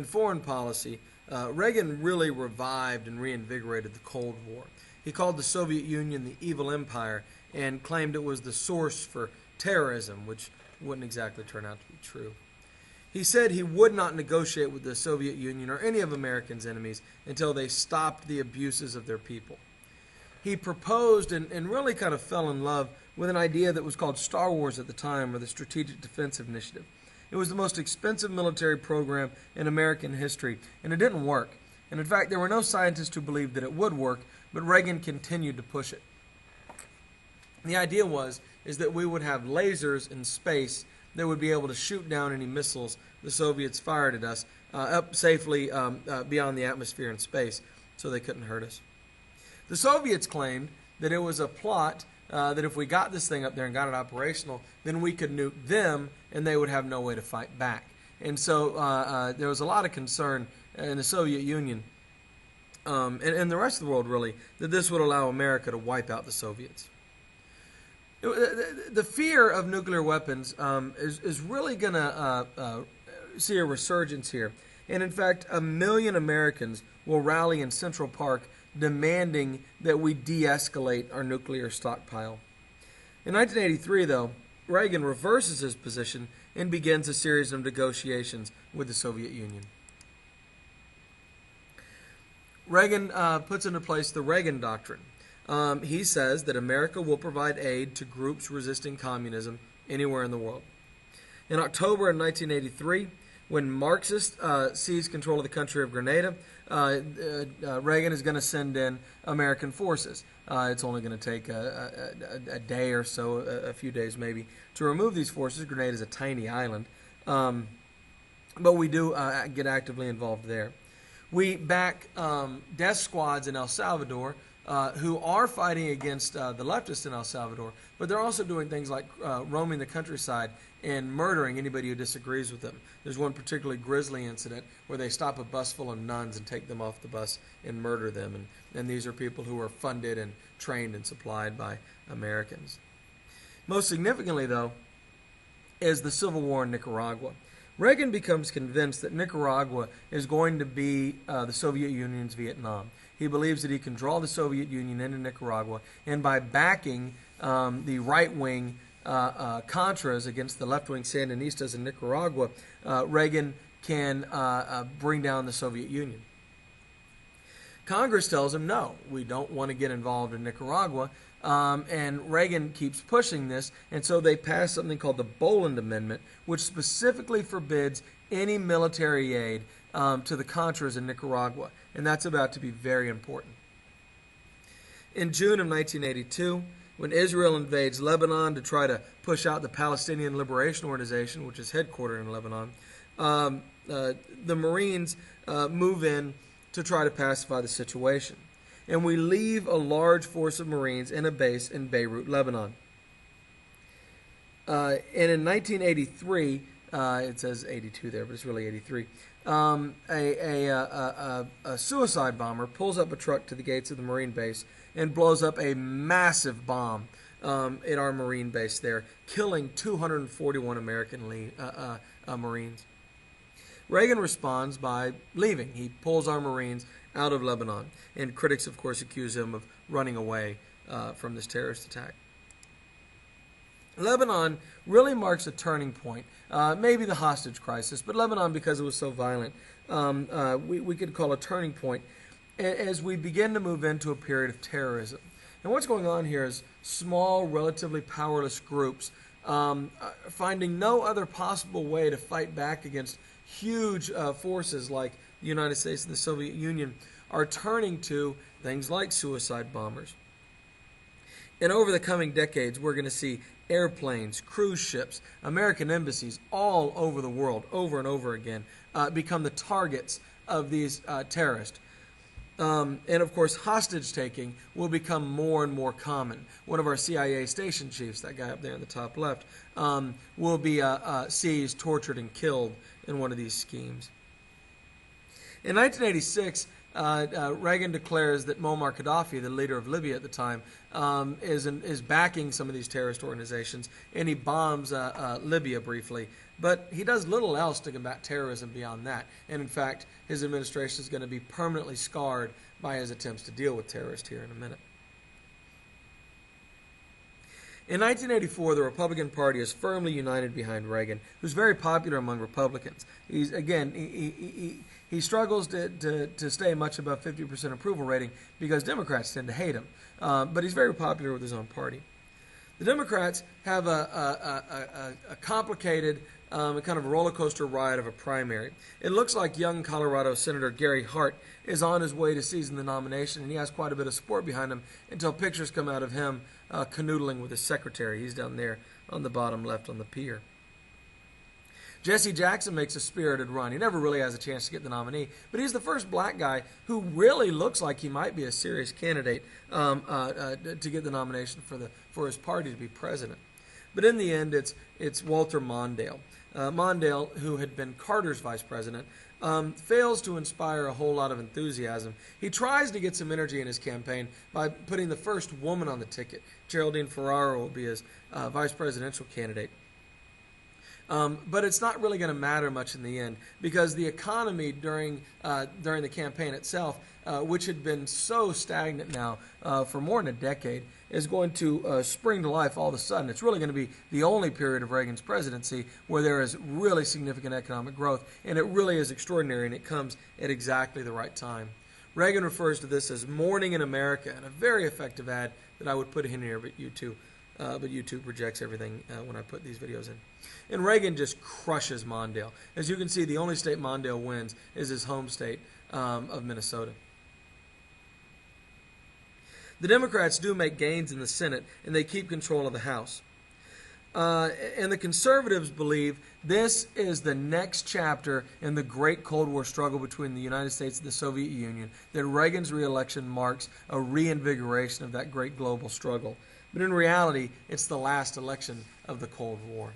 In foreign policy, Reagan really revived and reinvigorated the Cold War. He called the Soviet Union the evil empire and claimed it was the source for terrorism, which wouldn't exactly turn out to be true. He said he would not negotiate with the Soviet Union or any of America's enemies until they stopped the abuses of their people. He proposed and really kind of fell in love with an idea that was called Star Wars at the time, or the Strategic Defensive Initiative. It was the most expensive military program in American history, and it didn't work. And in fact, there were no scientists who believed that it would work, but Reagan continued to push it. The idea is that we would have lasers in space that would be able to shoot down any missiles the Soviets fired at us up safely beyond the atmosphere and space, so they couldn't hurt us. The Soviets claimed that it was a plot that if we got this thing up there and got it operational, then we could nuke them and they would have no way to fight back. And so there was a lot of concern in the Soviet Union and the rest of the world, really, that this would allow America to wipe out the Soviets. The fear of nuclear weapons is really going to see a resurgence here. And in fact, 1 million Americans will rally in Central Park demanding that we de-escalate our nuclear stockpile. In 1983, though, Reagan reverses his position and begins a series of negotiations with the Soviet Union. Reagan puts into place the Reagan Doctrine. He says that America will provide aid to groups resisting communism anywhere in the world. In October of 1983, when Marxists seize control of the country of Grenada, Reagan is going to send in American forces. It's only going to take a day or so, a few days maybe, to remove these forces. Grenada is a tiny island, but we do get actively involved there. We back death squads in El Salvador who are fighting against the leftists in El Salvador, but they're also doing things like roaming the countryside and murdering anybody who disagrees with them. There's one particularly grisly incident where they stop a bus full of nuns and take them off the bus and murder them. And these are people who are funded and trained and supplied by Americans. Most significantly, though, is the Civil War in Nicaragua. Reagan becomes convinced that Nicaragua is going to be the Soviet Union's Vietnam. He believes that he can draw the Soviet Union into Nicaragua, and by backing the right-wing Contras against the left-wing Sandinistas in Nicaragua, Reagan can bring down the Soviet Union. Congress tells him, no, we don't want to get involved in Nicaragua, and Reagan keeps pushing this, and so they pass something called the Boland Amendment, which specifically forbids any military aid to the Contras in Nicaragua, and that's about to be very important. In June of 1982, when Israel invades Lebanon to try to push out the Palestinian Liberation Organization, which is headquartered in Lebanon, the Marines move in to try to pacify the situation. And we leave a large force of Marines in a base in Beirut, Lebanon. And in 1983, it says 82 there, but it's really 83, a suicide bomber pulls up a truck to the gates of the Marine base and blows up a massive bomb at our Marine base there, killing 241 American Marines. Reagan responds by leaving. He pulls our Marines out of Lebanon, and critics, of course, accuse him of running away from this terrorist attack. Lebanon really marks a turning point, maybe the hostage crisis, but Lebanon, because it was so violent, we could call a turning point as we begin to move into a period of terrorism. And what's going on here is small, relatively powerless groups finding no other possible way to fight back against huge forces like the United States and the Soviet Union are turning to things like suicide bombers. And over the coming decades, we're going to see airplanes, cruise ships, American embassies all over the world, over and over again, become the targets of these terrorists. And of course, hostage-taking will become more and more common. One of our CIA station chiefs, that guy up there in the top left, will be seized, tortured, and killed in one of these schemes. In 1986, Reagan declares that Muammar Gaddafi, the leader of Libya at the time, is backing some of these terrorist organizations, and he bombs Libya briefly. But he does little else to combat terrorism beyond that. And in fact, his administration is going to be permanently scarred by his attempts to deal with terrorists here in a minute. In 1984, the Republican Party is firmly united behind Reagan, who's very popular among Republicans. He's again, he struggles to stay much above 50% approval rating because Democrats tend to hate him. But he's very popular with his own party. The Democrats have a complicated kind of roller coaster ride of a primary. It looks like young Colorado Senator Gary Hart is on his way to seizing the nomination, and he has quite a bit of support behind him until pictures come out of him canoodling with his secretary. He's down there on the bottom left on the pier. Jesse Jackson makes a spirited run. He never really has a chance to get the nominee, but he's the first black guy who really looks like he might be a serious candidate to get the nomination for his party to be president. But in the end, it's Walter Mondale. Mondale, who had been Carter's vice president, fails to inspire a whole lot of enthusiasm. He tries to get some energy in his campaign by putting the first woman on the ticket. Geraldine Ferraro will be his vice presidential candidate. But it's not really going to matter much in the end because the economy during the campaign itself, which had been so stagnant now for more than a decade, is going to spring to life all of a sudden. It's really going to be the only period of Reagan's presidency where there is really significant economic growth, and it really is extraordinary, and it comes at exactly the right time. Reagan refers to this as morning in America, and a very effective ad that I would put in here, but YouTube rejects everything when I put these videos in. And Reagan just crushes Mondale. As you can see, the only state Mondale wins is his home state of Minnesota. The Democrats do make gains in the Senate, and they keep control of the House. And the conservatives believe this is the next chapter in the great Cold War struggle between the United States and the Soviet Union, that Reagan's re-election marks a reinvigoration of that great global struggle. But in reality, it's the last election of the Cold War.